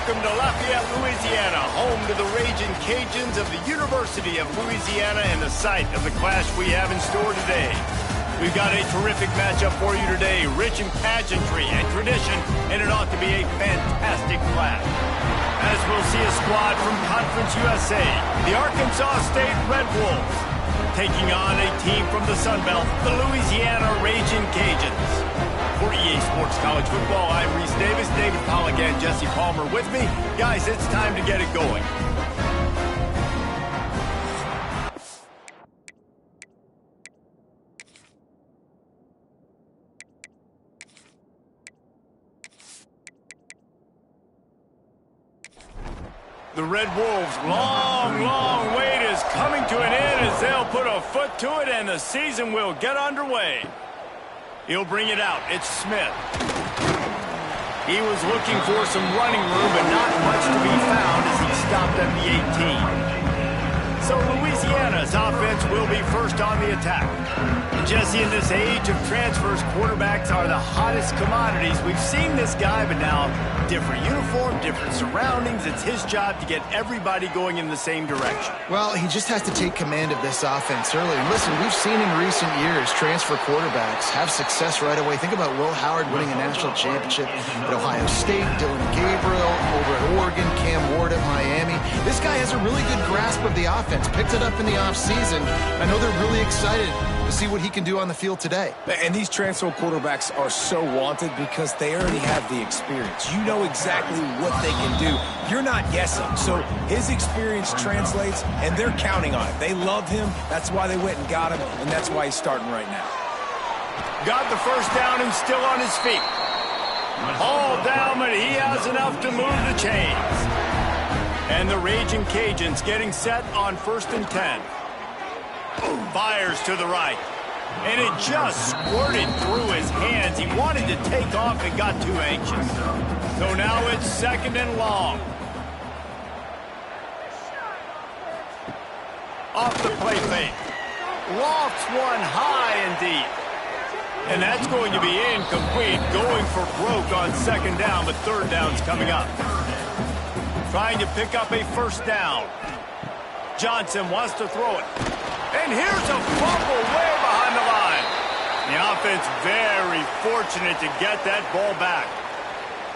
welcome to Lafayette, Louisiana, home to the Raging Cajuns of the University of Louisiana and the site of the clash we have in store today. We've got a terrific matchup for you today, rich in pageantry and tradition, and it ought to be a fantastic clash. As we'll see a squad from Conference USA, the Arkansas State Red Wolves, taking on a team from the Sun Belt, the Louisiana Raging Cajuns. For EA Sports College Football, I'm Reese Davis, David Pollack, and Jesse Palmer with me. Guys, it's time to get it going. The Red Wolves' long wait is coming to an end as they'll put a foot to it and the season will get underway. He'll bring it out. It's Smith. He was looking for some running room, but not much to be found as he stopped at the 18. So Louisiana's offense will be first on the attack. Jesse, in this age of transfers, quarterbacks are the hottest commodities. We've seen this guy, but now different uniform, different surroundings. It's his job to get everybody going in the same direction. Well, he just has to take command of this offense early. And listen, we've seen in recent years transfer quarterbacks have success right away. Think about Will Howard winning a national championship at Ohio State, Dylan Gabriel over at Oregon, Cam Ward at Miami. This guy has a really good grasp of the offense, picked it up in the offseason. I know they're really excited to see what he can do on the field today. And these transfer quarterbacks are so wanted because they already have the experience. You know exactly what they can do. You're not guessing. So his experience translates, and they're counting on it. They love him. That's why they went and got him, and that's why he's starting right now. Got the first down and still on his feet. All down, but he has enough to move the chains. And the Raging Cajuns getting set on 1st and 10. Fires to the right. And it just squirted through his hands. He wanted to take off and got too anxious. So now it's 2nd and long. Off the play fake. Lofts one high and deep. And that's going to be incomplete. Going for broke on 2nd down, but 3rd down's coming up. Trying to pick up a 1st down. Johnson wants to throw it. And here's a fumble way behind the line. The offense very fortunate to get that ball back.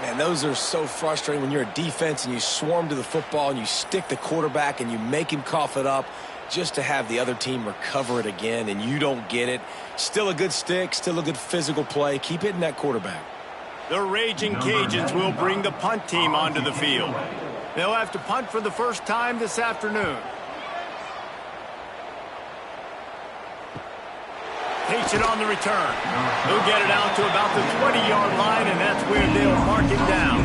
Man, those are so frustrating when you're a defense and you swarm to the football and you stick the quarterback and you make him cough it up just to have the other team recover it again and you don't get it. Still a good stick, still a good physical play. Keep hitting that quarterback. The Raging Cajuns will bring the punt team onto the field. They'll have to punt for the first time this afternoon. Takes it on the return. He'll get it out to about the 20-yard line, and that's where they'll mark it down.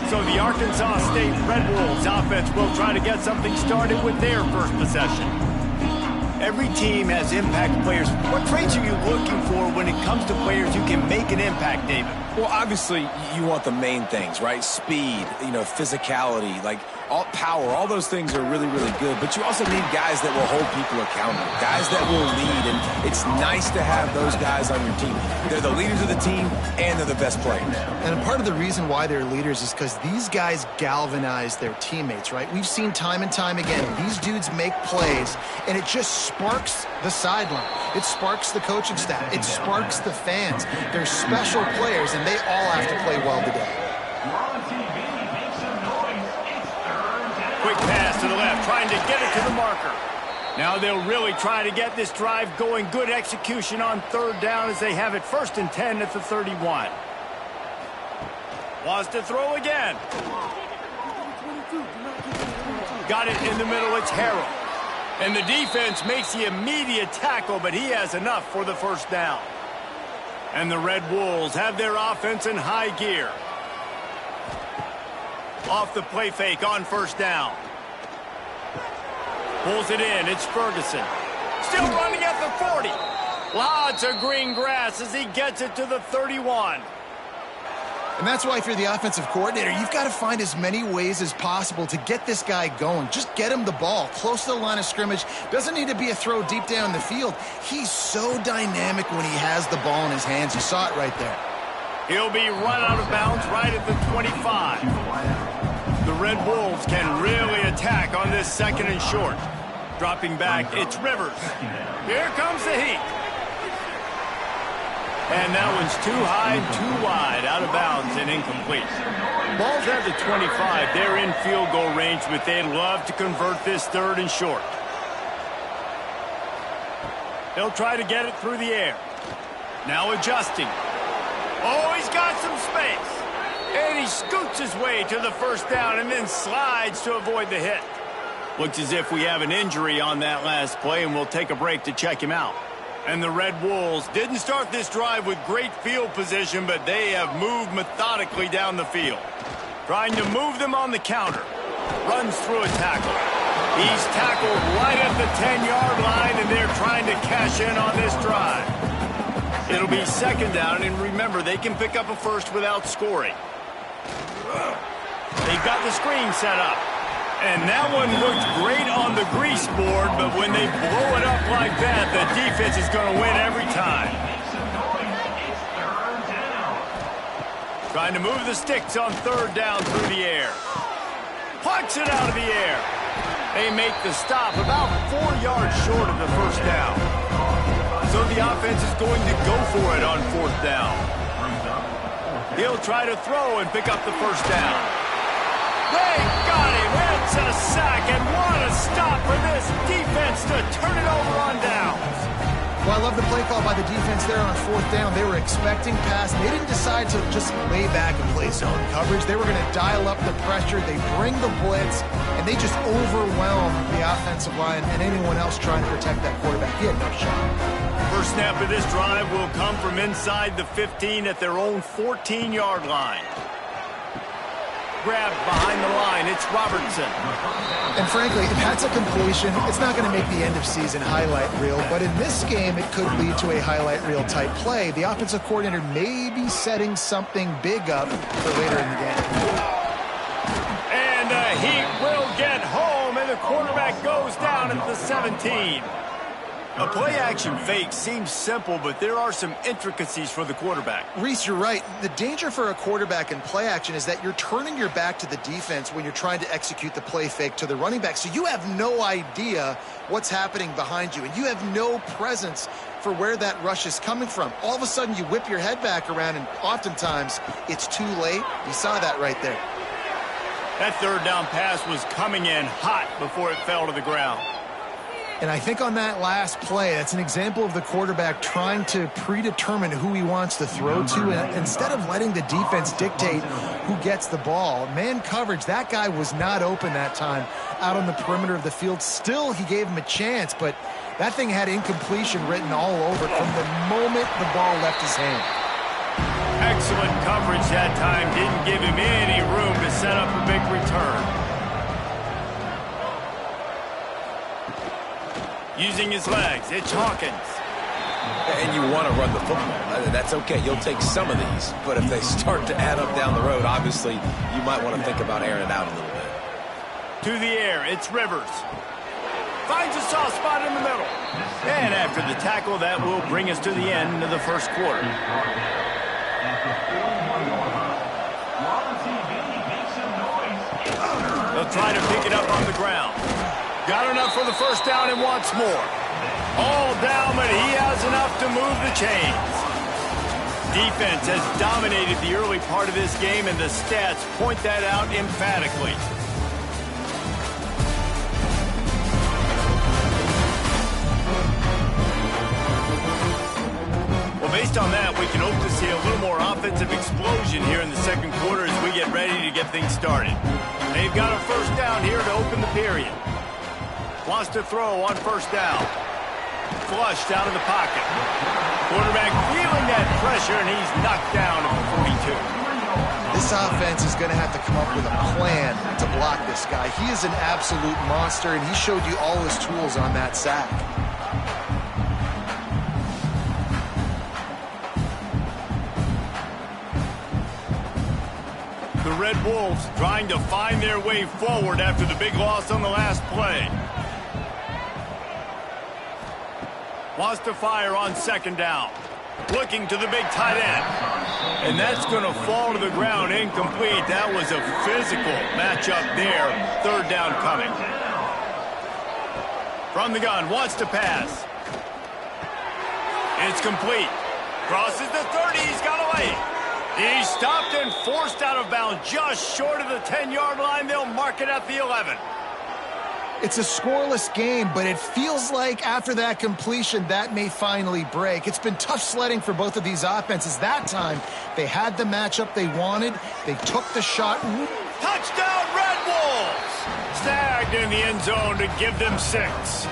So the Arkansas State Red Wolves offense will try to get something started with their first possession. Every team has impact players. What traits are you looking for when it comes to players who can make an impact, David? Well, obviously, you want the main things, right? Speed, physicality, like all power, all those things are really, really good. But you also need guys that will hold people accountable, guys that will lead. And it's nice to have those guys on your team. They're the leaders of the team, and they're the best players. And part of the reason why they're leaders is because these guys galvanize their teammates, right? We've seen time and time again, these dudes make plays, and it just sparks the sideline. It sparks the coaching staff. It sparks the fans. They're special players, and they all have to play well today. Quick pass to the left, trying to get it to the marker. Now they'll really try to get this drive going. Good execution on 3rd down as they have it 1st and 10 at the 31. Wants to throw again. Got it in the middle, it's Harrell. And the defense makes the immediate tackle, but he has enough for the 1st down. And the Red Wolves have their offense in high gear. Off the play fake on 1st down. Pulls it in. It's Ferguson. Still running at the 40. Lots of green grass as he gets it to the 31. And that's why if you're the offensive coordinator, you've got to find as many ways as possible to get this guy going. Just get him the ball close to the line of scrimmage. Doesn't need to be a throw deep down the field. He's so dynamic when he has the ball in his hands. You saw it right there. He'll be run out of bounds right at the 25. Red Wolves can really attack on this second and short. Dropping back, it's Rivers. Here comes the heat. And that one's too high, too wide, out of bounds and incomplete. Ball's at the 25. They're in field goal range, but they'd love to convert this third and short. They'll try to get it through the air. Now adjusting. Oh, he's got some space. And he scoots his way to the first down and then slides to avoid the hit. Looks as if we have an injury on that last play, and we'll take a break to check him out. And the Red Wolves didn't start this drive with great field position, but they have moved methodically down the field. Trying to move them on the counter. Runs through a tackle. He's tackled right at the 10-yard line, and they're trying to cash in on this drive. It'll be second down, and remember, they can pick up a first without scoring. They've got the screen set up. And that one looked great on the grease board, but when they blow it up like that, the defense is going to win every time. Trying to move the sticks on third down through the air. Punch it out of the air. They make the stop about 4 yards short of the first down. So the offense is going to go for it on fourth down. He'll try to throw and pick up the first down. They got him. It's a sack, and what a stop for this defense to turn it over on downs. Well, I love the play call by the defense there on fourth down. They were expecting pass. They didn't decide to just lay back and play zone coverage. They were going to dial up the pressure. They bring the blitz, and they just overwhelm the offensive line and anyone else trying to protect that quarterback. He had no shot. First snap of this drive will come from inside the 15 at their own 14-yard line. Grabbed behind the line, it's Robertson. And frankly, if that's a completion, it's not going to make the end of season highlight reel, but in this game, it could lead to a highlight reel type play. The offensive coordinator may be setting something big up for later in the game. And the Heat will get home, and the quarterback goes down at the 17. A play-action fake seems simple, but there are some intricacies for the quarterback. Reese, you're right. The danger for a quarterback in play-action is that you're turning your back to the defense when you're trying to execute the play fake to the running back. So you have no idea what's happening behind you, and you have no presence for where that rush is coming from. All of a sudden, you whip your head back around, and oftentimes it's too late. You saw that right there. That third down pass was coming in hot before it fell to the ground. And I think on that last play, that's an example of the quarterback trying to predetermine who he wants to throw to. And instead of letting the defense dictate who gets the ball, man coverage, that guy was not open that time out on the perimeter of the field. Still, he gave him a chance, but that thing had incompletion written all over it from the moment the ball left his hand. Excellent coverage that time. Didn't give him any room to set up a big return. Using his legs, it's Hawkins. And you want to run the football. That's okay. You'll take some of these. But if they start to add up down the road, obviously, you might want to think about airing it out a little bit. To the air, it's Rivers. Finds a soft spot in the middle. And after the tackle, that will bring us to the end of the first quarter. They'll try to pick it up on the ground. Got enough for the first down and wants more. All down, but he has enough to move the chains. Defense has dominated the early part of this game, and the stats point that out emphatically. Well, based on that, we can hope to see a little more offensive explosion here in the second quarter as we get ready to get things started. They've got a first down here to open the period. Wants to throw on first down. Flushed out of the pocket. Quarterback feeling that pressure, and he's knocked down at the 42. This offense is going to have to come up with a plan to block this guy. He is an absolute monster, and he showed you all his tools on that sack. The Red Wolves trying to find their way forward after the big loss on the last play. Wants to fire on second down. Looking to the big tight end. And that's going to fall to the ground incomplete. That was a physical matchup there. Third down coming. From the gun, wants to pass. It's complete. Crosses the 30, he's got away. He's stopped and forced out of bounds just short of the 10-yard line. They'll mark it at the 11. It's a scoreless game, but it feels like after that completion, that may finally break. It's been tough sledding for both of these offenses. That time, they had the matchup they wanted. They took the shot. Touchdown, Red Wolves! Snagged in the end zone to give them 6.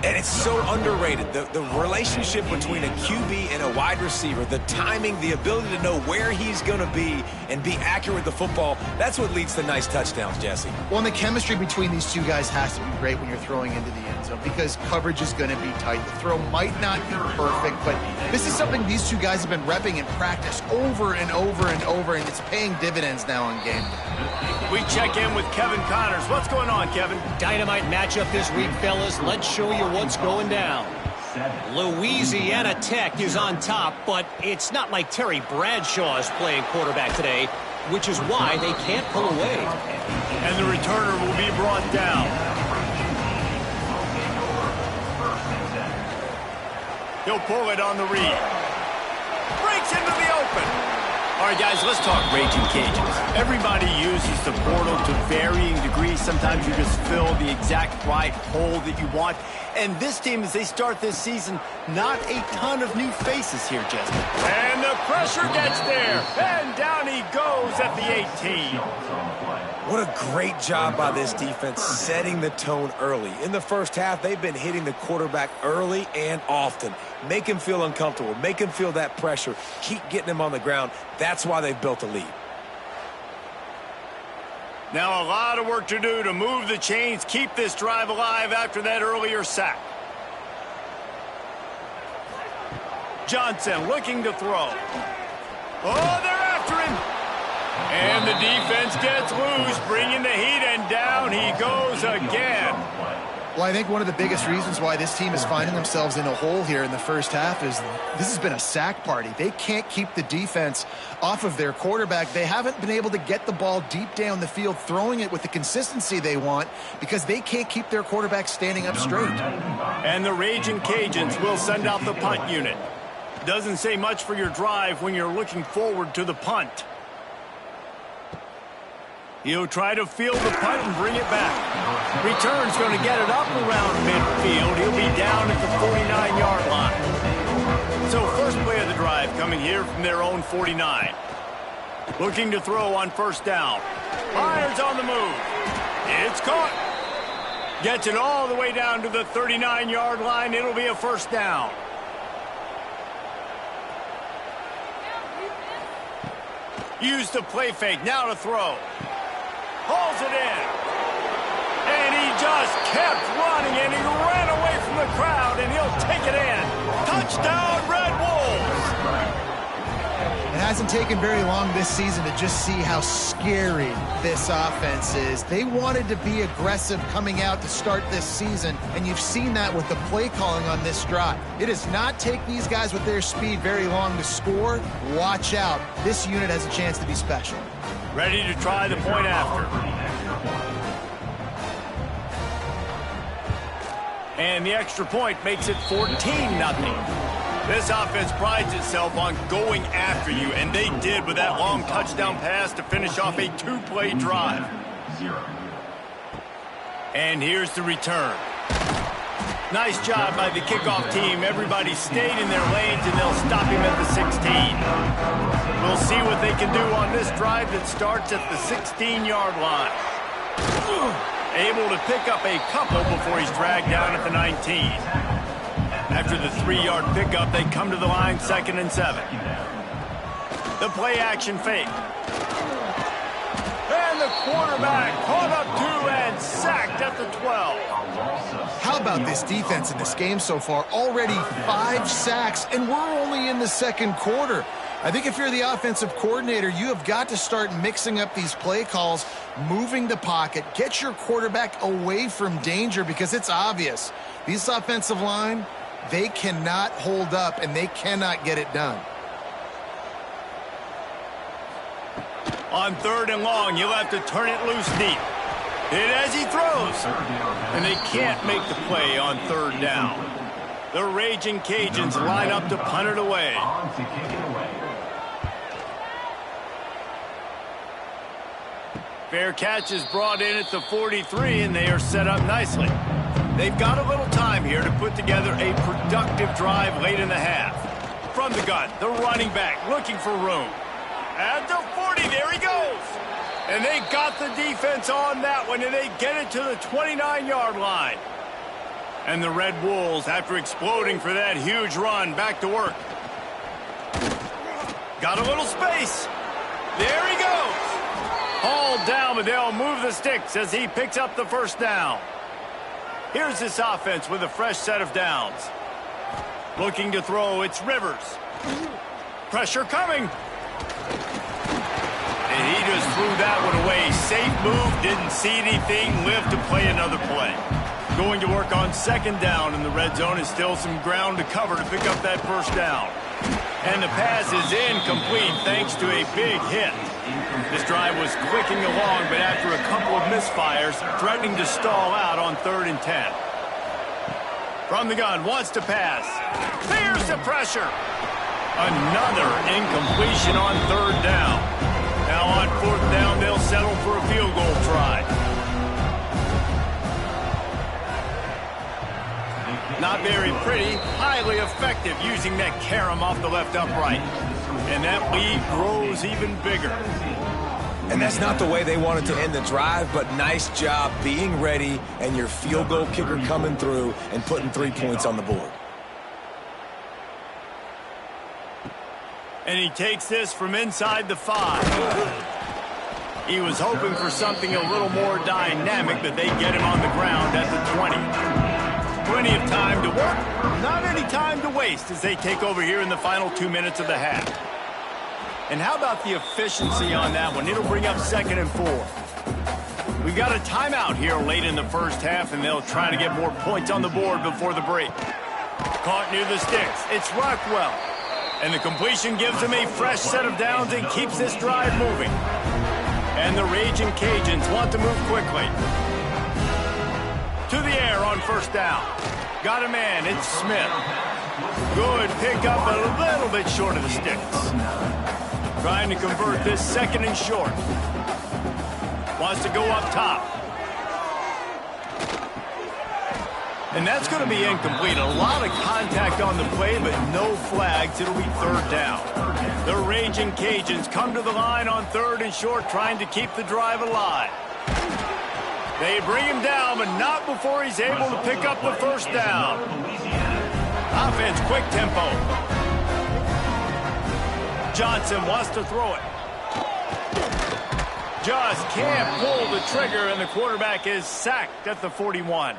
And it's so underrated. The relationship between a QB and a wide receiver, the timing, the ability to know where he's going to be and be accurate with the football, that's what leads to nice touchdowns, Jesse. Well, and the chemistry between these two guys has to be great when you're throwing into the end zone because coverage is going to be tight. The throw might not be perfect, but this is something these two guys have been repping in practice over and over and over, and it's paying dividends now on game day. We check in with Kevin Connors. What's going on, Kevin? Dynamite matchup this week, fellas. Let's show you what's going down. Louisiana Tech is on top, but it's not like Terry Bradshaw is playing quarterback today, which is why they can't pull away. And the returner will be brought down. He'll pull it on the read. Breaks into the open. All right, guys, let's talk Raging Cajuns. Everybody uses the portal to varying degrees. Sometimes you just fill the exact right hole that you want. And this team, as they start this season, not a ton of new faces here, Jesse. And the pressure gets there. And down he goes at the 18. What a great job by this defense setting the tone early. In the first half, they've been hitting the quarterback early and often. Make him feel uncomfortable. Make him feel that pressure. Keep getting him on the ground. That's why they've built a lead. Now a lot of work to do to move the chains, keep this drive alive after that earlier sack. Johnson looking to throw. Oh, they're after him. And the defense gets loose, bringing the heat, and down he goes again. Well, I think one of the biggest reasons why this team is finding themselves in a hole here in the first half is this has been a sack party. They can't keep the defense off of their quarterback. They haven't been able to get the ball deep down the field, throwing it with the consistency they want because they can't keep their quarterback standing up straight. And the Raging Cajuns will send out the punt unit. Doesn't say much for your drive when you're looking forward to the punt. He'll try to field the punt and bring it back. Return's going to get it up around midfield. He'll be down at the 49-yard line. So first play of the drive coming here from their own 49. Looking to throw on first down. Fires on the move. It's caught. Gets it all the way down to the 39-yard line. It'll be a first down. Use the play fake. Now to throw. Pulls it in. And he just kept running, and he ran away from the crowd, and he'll take it in. Touchdown, Red Wolves! It hasn't taken very long this season to just see how scary this offense is. They wanted to be aggressive coming out to start this season, and you've seen that with the play calling on this drive. It does not take these guys with their speed very long to score. Watch out. This unit has a chance to be special. Ready to try the point after. And the extra point makes it 14-0. This offense prides itself on going after you, and they did with that long touchdown pass to finish off a two-play drive. And here's the return. Nice job by the kickoff team. Everybody stayed in their lanes, and they'll stop him at the 16. We'll see what they can do on this drive that starts at the 16-yard line. Able to pick up a couple before he's dragged down at the 19. After the 3-yard pickup, they come to the line 2nd and 7. The play action fake. And the quarterback caught up to and sacked at the 12. How about this defense in this game so far? Already 5 sacks, and we're only in the second quarter. I think if you're the offensive coordinator, you have got to start mixing up these play calls, moving the pocket, get your quarterback away from danger because it's obvious. These offensive line, they cannot hold up, and they cannot get it done. On 3rd and long, you'll have to turn it loose deep. Hit as he throws. And they can't make the play on 3rd down. The Raging Cajuns line up to punt it away. Fair catch is brought in at the 43, and they are set up nicely. They've got a little time here to put together a productive drive late in the half. From the gun, the running back looking for room. At the 40, there he goes. And they got the defense on that one, and they get it to the 29-yard line. And the Red Wolves, after exploding for that huge run, back to work. Got a little space. There he goes. Hauled down, but they'll move the sticks as he picks up the 1st down. Here's this offense with a fresh set of downs. Looking to throw, it's Rivers. Pressure coming. And he just threw that one away. Safe move, didn't see anything, lived to play another play. Going to work on 2nd down in the red zone, is still some ground to cover to pick up that 1st down. And the pass is incomplete thanks to a big hit. This drive was clicking along, but after a couple of misfires, threatening to stall out on 3rd and 10. From the gun, wants to pass. There's the pressure. Another incompletion on 3rd down. Now on 4th down, they'll settle for a field goal try. Not very pretty, highly effective using that carom off the left upright. And that lead grows even bigger. And that's not the way they wanted to end the drive, but nice job being ready and your field goal kicker coming through and putting 3 points on the board. And he takes this from inside the 5. He was hoping for something a little more dynamic, but they get him on the ground at the 20. Plenty of time to work, not any time to waste as they take over here in the final 2 minutes of the half. And how about the efficiency on that one? It'll bring up 2nd and 4. We've got a timeout here late in the 1st half, and they'll try to get more points on the board before the break. Caught near the sticks. It's Rockwell. And the completion gives him a fresh set of downs and keeps this drive moving. And the Raging Cajuns want to move quickly. To the air on 1st down. Got a man, it's Smith. Good pickup, but a little bit short of the sticks. Trying to convert this 2nd and short. Wants to go up top. And that's going to be incomplete. A lot of contact on the play, but no flags. It'll be 3rd down. The Raging Cajuns come to the line on 3rd and short, trying to keep the drive alive. They bring him down, but not before he's able to pick up the 1st down. Offense, quick tempo. Johnson wants to throw it. Just can't pull the trigger, and the quarterback is sacked at the 41.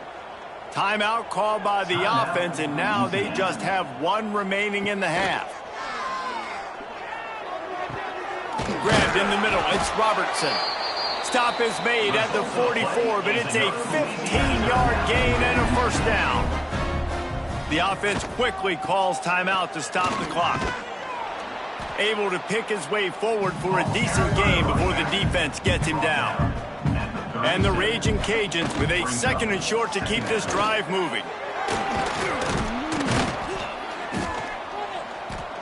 Timeout called by the offense, and now they just have 1 remaining in the half. Grabbed in the middle, it's Robertson. Stop is made at the 44, but it's a 15-yard gain and a 1st down. The offense quickly calls timeout to stop the clock. Able to pick his way forward for a decent game before the defense gets him down. And the Raging Cajuns with a 2nd and short to keep this drive moving.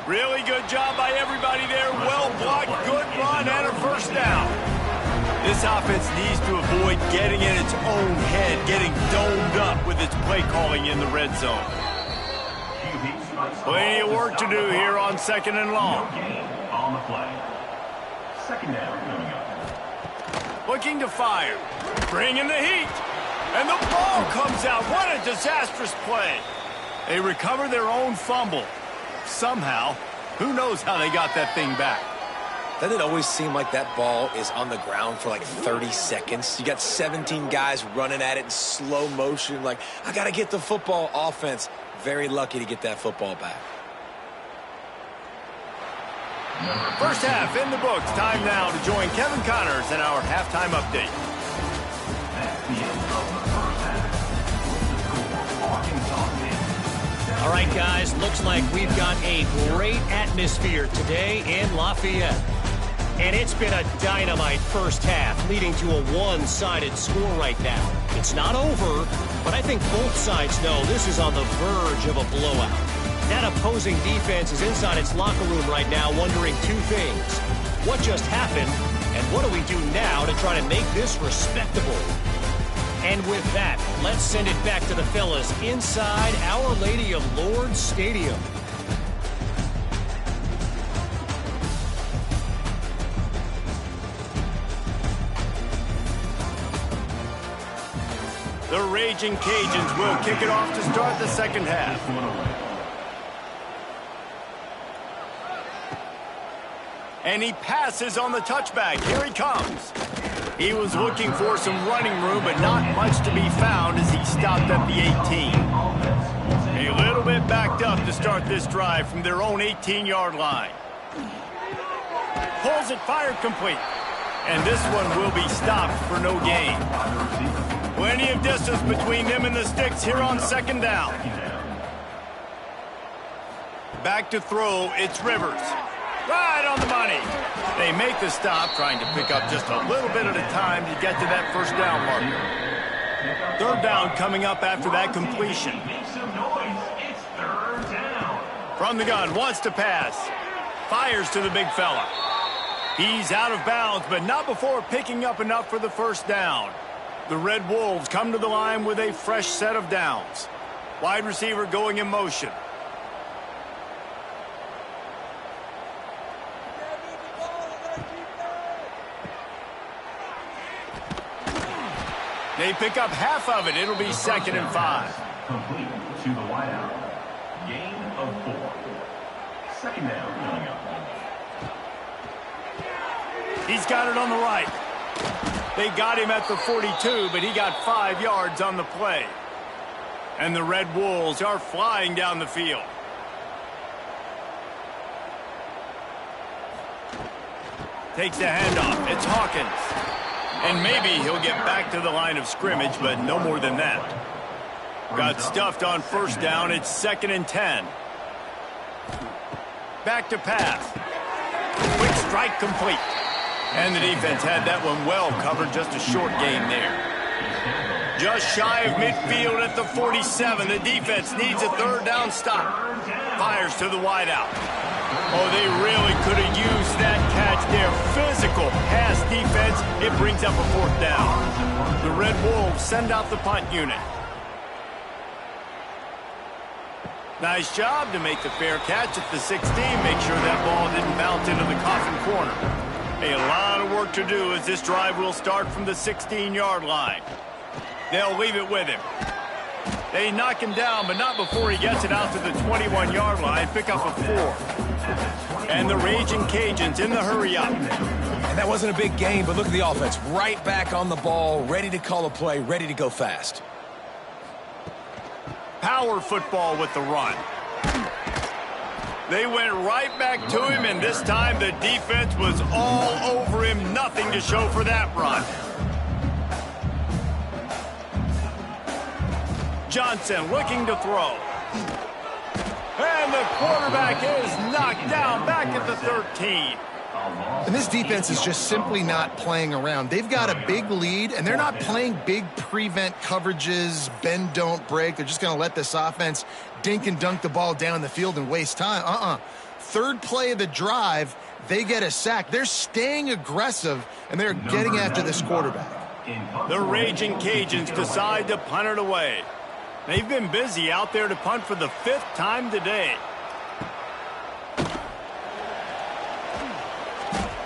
Really good job by everybody there. Well blocked, good run, and a 1st down. This offense needs to avoid getting in its own head, getting domed up with its play calling in the red zone. Plenty of work to do here on 2nd and long. On the play. 2nd down coming up. Looking to fire. Bringing the heat. And the ball comes out. What a disastrous play. They recover their own fumble. Somehow. Who knows how they got that thing back. Doesn't it always seem like that ball is on the ground for like 30 seconds? You got 17 guys running at it in slow motion. Like, I got to get the football. Offense. Very lucky to get that football back. 1st half in the books. Time now to join Kevin Connors in our halftime update. All right, guys, looks like we've got a great atmosphere today in Lafayette. And it's been a dynamite first half, leading to a one-sided score right now. It's not over, but I think both sides know this is on the verge of a blowout. That opposing defense is inside its locker room right now wondering two things. What just happened, and what do we do now to try to make this respectable? And with that, let's send it back to the fellas inside Our Lady of Lourdes Stadium. The Raging Cajuns will kick it off to start the second half. And he passes on the touchback. Here he comes. He was looking for some running room, but not much to be found as he stopped at the 18. A little bit backed up to start this drive from their own 18-yard line. Pulls it, fired complete. And this one will be stopped for no gain. Plenty of distance between them and the sticks here on second down. Back to throw, it's Rivers. Right on the money. They make the stop, trying to pick up just a little bit at a time to get to that first down marker. Third down coming up after that completion. From the gun, wants to pass. Fires to the big fella. He's out of bounds, but not before picking up enough for the first down. The Red Wolves come to the line with a fresh set of downs. Wide receiver going in motion. They pick up half of it. It'll be second and 5. Complete to the wideout. Gain of 4. Second down coming up. He's got it on the right. They got him at the 42, but he got 5 yards on the play. And the Red Wolves are flying down the field. Takes the handoff. It's Hawkins. And maybe he'll get back to the line of scrimmage, but no more than that. Got stuffed on first down. It's second and 10. Back to pass. Quick strike complete. And the defense had that one well covered. Just a short gain there. Just shy of midfield at the 47. The defense needs a third down stop. Fires to the wideout. Oh, they really could have used that catch there. Physical pass defense. It brings up a fourth down. The Red Wolves send out the punt unit. Nice job to make the fair catch at the 16. Make sure that ball didn't bounce into the coffin corner. A lot of work to do as this drive will start from the 16-yard line. They'll leave it with him. They knock him down, but not before he gets it out to the 21-yard line. Pick up a 4. And the Raging Cajuns in the hurry-up. And that wasn't a big gain, but look at the offense. Right back on the ball, ready to call a play, ready to go fast. Power football with the run. They went right back to him, and this time the defense was all over him. Nothing to show for that run. Johnson looking to throw. And the quarterback is knocked down back at the 13. And this defense is just simply not playing around. They've got a big lead, and they're not playing big prevent coverages, bend, don't break. They're just going to let this offense dink and dunk the ball down the field and waste time. Third play of the drive, they get a sack. They're staying aggressive, and they're getting after this quarterback. The Raging Cajuns decide to punt it away. They've been busy out there to punt for the 5th time today.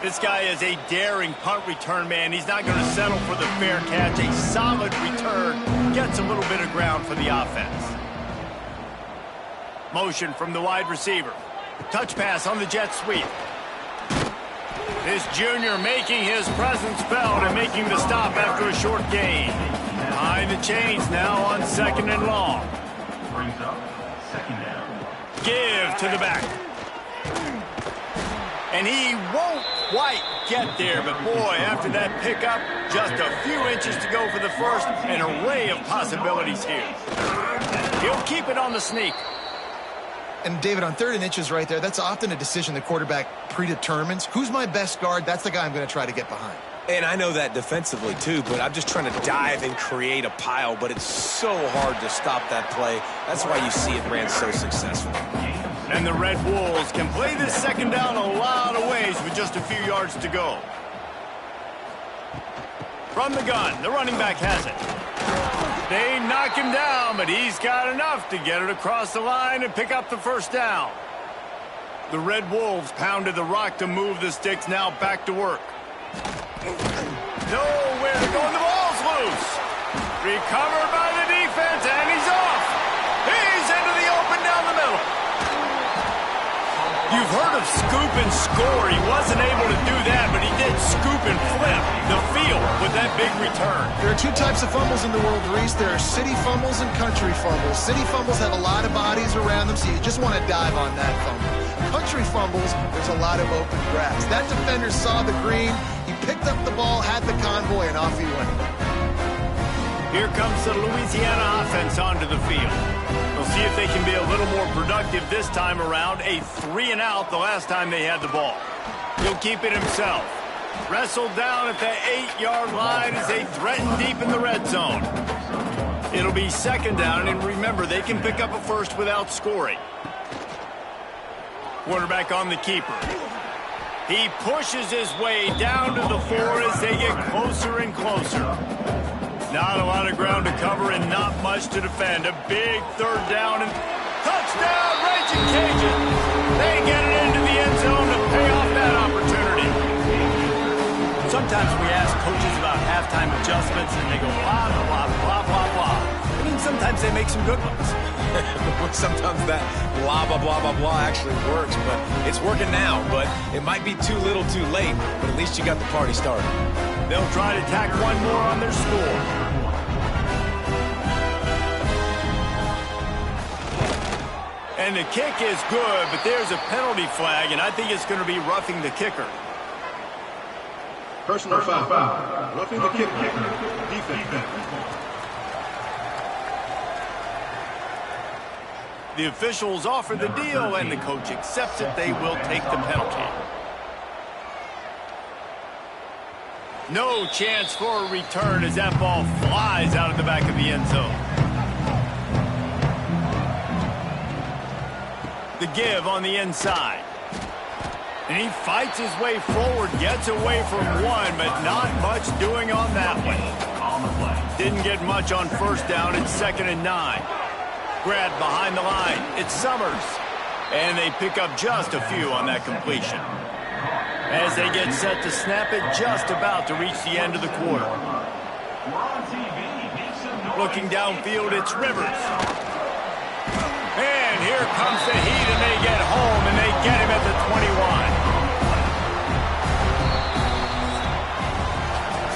This guy is a daring punt return man. He's not going to settle for the fair catch. A solid return gets a little bit of ground for the offense. Motion from the wide receiver. Touch pass on the jet sweep. This junior making his presence felt and making the stop after a short gain. Behind the chains now on second and long. Brings up second down. Give to the back. And he won't quite get there, but boy, after that pickup, just a few inches to go for the first. An array of possibilities here. He'll keep it on the sneak. And, David, on 3rd and inches right there, that's often a decision the quarterback predetermines. Who's my best guard? That's the guy I'm going to try to get behind. And I know that defensively, too, but I'm just trying to dive and create a pile, but it's so hard to stop that play. That's why you see it ran so successful. And the Red Wolves can play this second down a lot of ways with just a few yards to go. From the gun, the running back has it. They knock him down, but he's got enough to get it across the line and pick up the first down. The Red Wolves pounded the rock to move the sticks, now back to work. Nowhere to go, and the ball's loose. Recovered by the defense, and he's off. He's into the open down the middle. You've heard of scoop and score. He wasn't able to do that, but he did scoop and flip the field with that big return. There are 2 types of fumbles in the world, Reese. There are city fumbles and country fumbles. City fumbles have a lot of bodies around them, so you just want to dive on that fumble. Country fumbles, there's a lot of open grass. That defender saw the green, he picked up the ball, had the convoy, and off he went. Here comes the Louisiana offense onto the field. We'll see if they can be a little more productive this time around. A 3-and-out the last time they had the ball. He'll keep it himself. Wrestled down at the 8-yard line as they threaten deep in the red zone. It'll be 2nd down, and remember, they can pick up a first without scoring. Quarterback on the keeper. He pushes his way down to the 4 as they get closer and closer. Not a lot of ground to cover and not much to defend. A big 3rd down and touchdown, Raging Cajun. They get it into the end zone to pay off that opportunity. Sometimes we ask coaches about halftime adjustments and they go blah, blah, blah, blah, blah. I mean, sometimes they make some good ones. Sometimes that blah, blah, blah, blah, blah actually works, but it's working now. But it might be too little too late, but at least you got the party started. They'll try to tack one more on their score. And the kick is good, but there's a penalty flag, and I think it's going to be roughing the kicker. Personal foul. Roughing the kicker. Defense. The officials offer the deal, and the coach accepts it. They will take the penalty. No chance for a return as that ball flies out of the back of the end zone. The give on the inside. And he fights his way forward, gets away from one, but not much doing on that one. Didn't get much on 1st down. It's 2nd and 9. Grabbed behind the line. It's Summers. And they pick up just a few on that completion. As they get set to snap it, just about to reach the end of the quarter. Looking downfield, it's Rivers. And here comes the heat, and they get home, and they get him at the 21.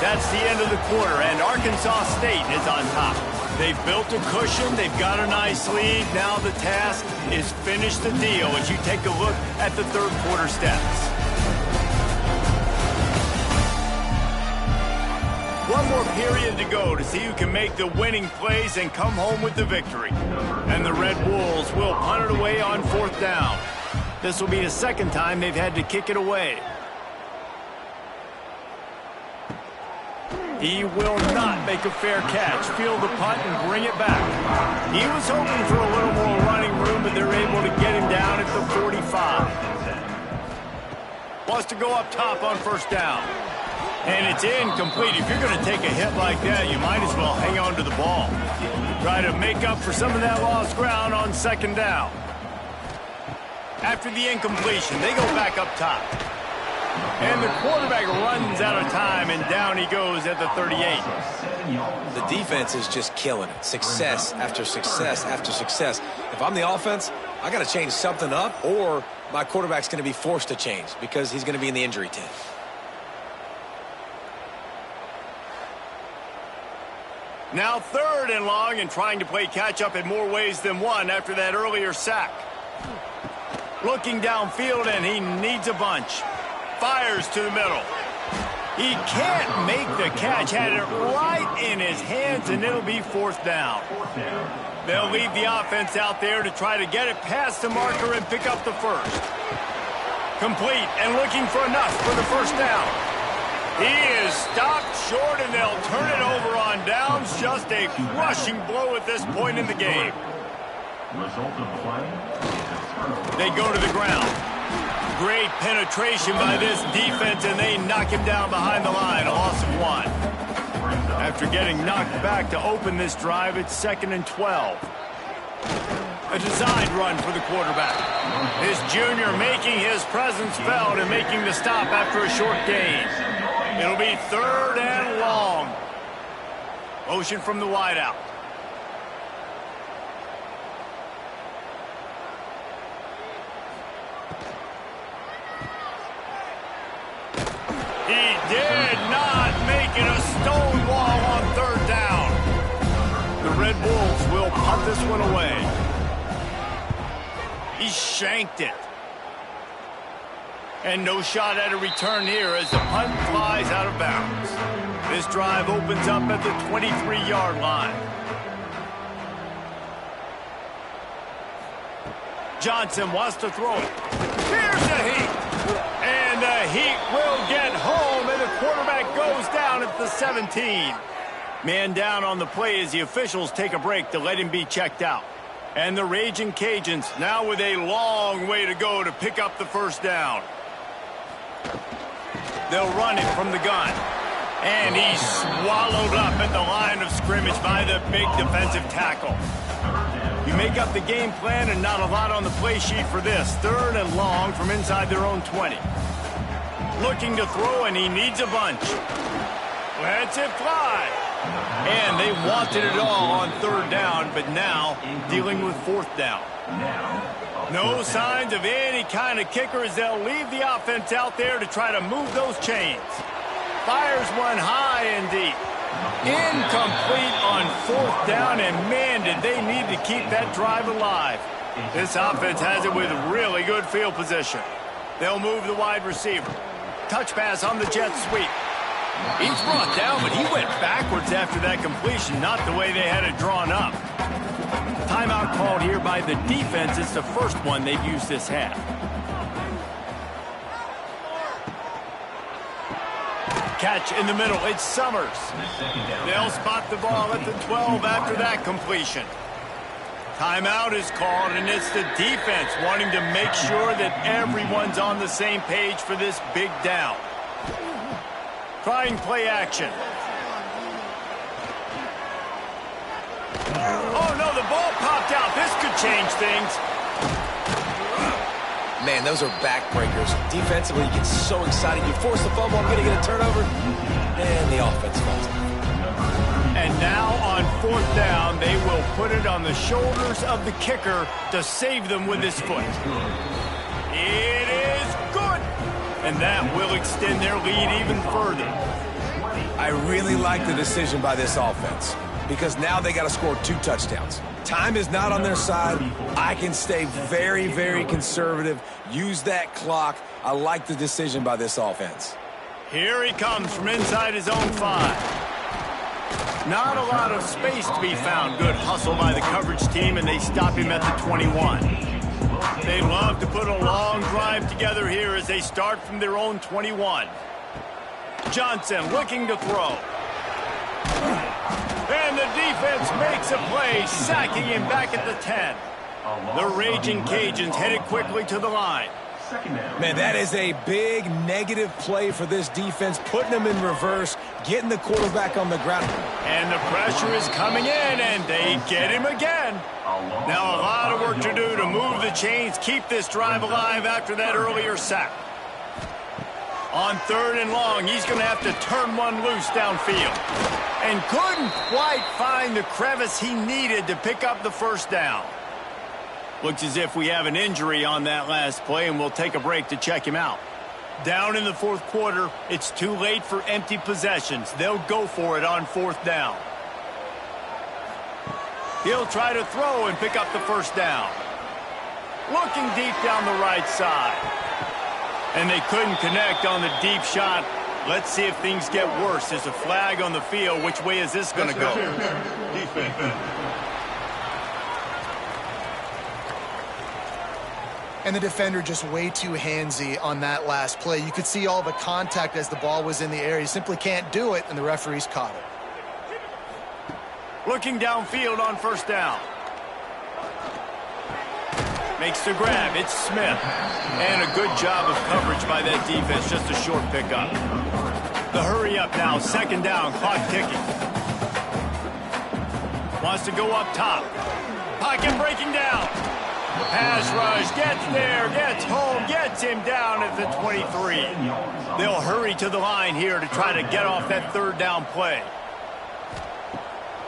That's the end of the quarter, and Arkansas State is on top. They've built a cushion. They've got a nice lead. Now the task is finish the deal as you take a look at the 3rd quarter stats. One more period to go to see who can make the winning plays and come home with the victory. And the Red Wolves will punt it away on 4th down. This will be the 2nd time they've had to kick it away. He will not make a fair catch. Field the punt and bring it back. He was hoping for a little more running room, but they're able to get him down at the 45. Wants to go up top on 1st down. And it's incomplete. If you're going to take a hit like that, you might as well hang on to the ball. Try to make up for some of that lost ground on 2nd down. After the incompletion, they go back up top. And the quarterback runs out of time, and down he goes at the 38. The defense is just killing it. Success after success after success. If I'm the offense, I got to change something up, or my quarterback's going to be forced to change because he's going to be in the injury tent. Now 3rd and long, and trying to play catch-up in more ways than one after that earlier sack. Looking downfield, and he needs a bunch. Fires to the middle. He can't make the catch. Had it right in his hands, and it'll be fourth down. They'll leave the offense out there to try to get it past the marker and pick up the first. Complete and looking for enough for the first down. He is stopped short, and they'll turn it over on downs. Just a crushing blow at this point in the game. Result of play is a turnover. They go to the ground. Great penetration by this defense, and they knock him down behind the line. A loss of 1. After getting knocked back to open this drive, it's 2nd and 12. A designed run for the quarterback. This junior making his presence felt and making the stop after a short gain. It'll be 3rd and long. Motion from the wideout. He did not make it a stone wall on 3rd down. The Red Wolves will punt this one away. He shanked it. And no shot at a return here as the punt flies out of bounds. This drive opens up at the 23-yard line. Johnson wants to throw it. Here's the heat. And the Heat will get home, and the quarterback goes down at the 17. Man down on the play as the officials take a break to let him be checked out. And the Raging Cajuns now with a long way to go to pick up the first down. They'll run it from the gun. And he's swallowed up at the line of scrimmage by the big defensive tackle. You make up the game plan and not a lot on the play sheet for this. 3rd and long from inside their own 20. Looking to throw, and he needs a bunch. Lets it fly. And they wanted it all on 3rd down, but now dealing with 4th down. No signs of any kind of kicker as they'll leave the offense out there to try to move those chains. Fires one high and deep. Incomplete on 4th down, and man, did they need to keep that drive alive. This offense has it with really good field position. They'll move the wide receiver. Touch pass on the jet sweep. He's brought down, but he went backwards after that completion, not the way they had it drawn up. Timeout called here by the defense. It's the first one they've used this half. Catch in the middle. It's Summers. They'll spot the ball at the 12 after that completion. Timeout is called, and it's the defense wanting to make sure that everyone's on the same page for this big down. Trying play action. Oh, no, the ball popped out. This could change things. Man, those are backbreakers. Defensively, you get so excited. You force the fumble, I'm going to get a turnover, and the offense falls. And now on 4th down, they will put it on the shoulders of the kicker to save them with his foot. It is good. And that will extend their lead even further. I really like the decision by this offense because now they got to score 2 touchdowns. Time is not on their side. I can stay very, very conservative. Use that clock. I like the decision by this offense. Here he comes from inside his own 5. Not a lot of space to be found. Good hustle by the coverage team, and they stop him at the 21. They love to put a long drive together here as they start from their own 21. Johnson looking to throw. And the defense makes a play, sacking him back at the 10. The Raging Cajuns headed quickly to the line. Man, that is a big negative play for this defense, putting them in reverse, getting the quarterback on the ground. And the pressure is coming in, and they get him again. Now a lot of work to do to move the chains, keep this drive alive after that earlier sack. On 3rd and long, he's going to have to turn one loose downfield. And couldn't quite find the crevice he needed to pick up the first down. Looks as if we have an injury on that last play, and we'll take a break to check him out. Down in the 4th quarter, it's too late for empty possessions. They'll go for it on 4th down. He'll try to throw and pick up the first down. Looking deep down the right side. And they couldn't connect on the deep shot. Let's see if things get worse. There's a flag on the field. Which way is this going to go? Defense. And the defender just way too handsy on that last play. You could see all the contact as the ball was in the air. He simply can't do it, and the referee's caught it. Looking downfield on first down. Makes the grab. It's Smith. And a good job of coverage by that defense. Just a short pickup. The hurry up now. Second down. Clock ticking. Wants to go up top. Pocket breaking down. Pass rush. Gets there. Gets home. Gets him down at the 23. They'll hurry to the line here to try to get off that third down play.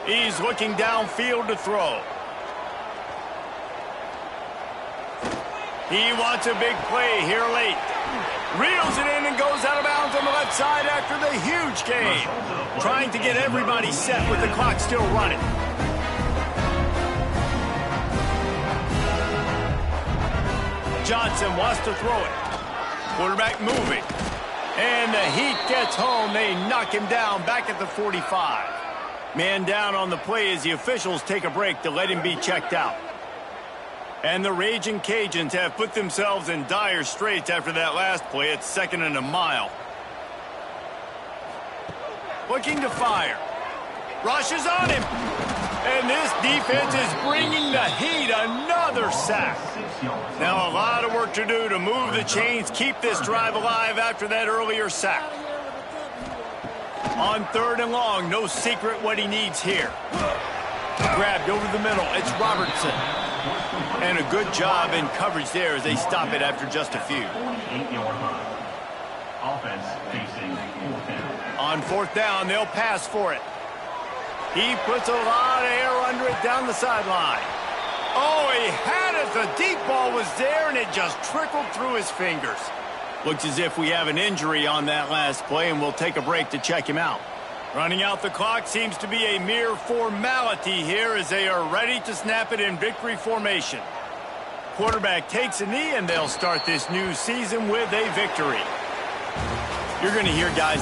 He's looking downfield to throw. He wants a big play here late. Reels it in and goes out of bounds on the left side after the huge gain. Trying to get everybody set with the clock still running. Johnson wants to throw it. Quarterback moving. And the heat gets home. They knock him down back at the 45. Man down on the play as the officials take a break to let him be checked out. And the Raging Cajuns have put themselves in dire straits after that last play. It's 2nd and a mile. Looking to fire. Rushes on him. And this defense is bringing the heat. Another sack. Now a lot of work to do to move the chains, keep this drive alive after that earlier sack. On 3rd and long, no secret what he needs here. Grabbed over the middle. It's Robertson. And a good job in coverage there as they stop it after just a few. Offense facing 4th down. On 4th down, they'll pass for it. He puts a lot of air under it down the sideline. Oh, he had it. The deep ball was there, and it just trickled through his fingers. Looks as if we have an injury on that last play, and we'll take a break to check him out. Running out the clock seems to be a mere formality here as they are ready to snap it in victory formation. Quarterback takes a knee, and they'll start this new season with a victory. You're going to hear guys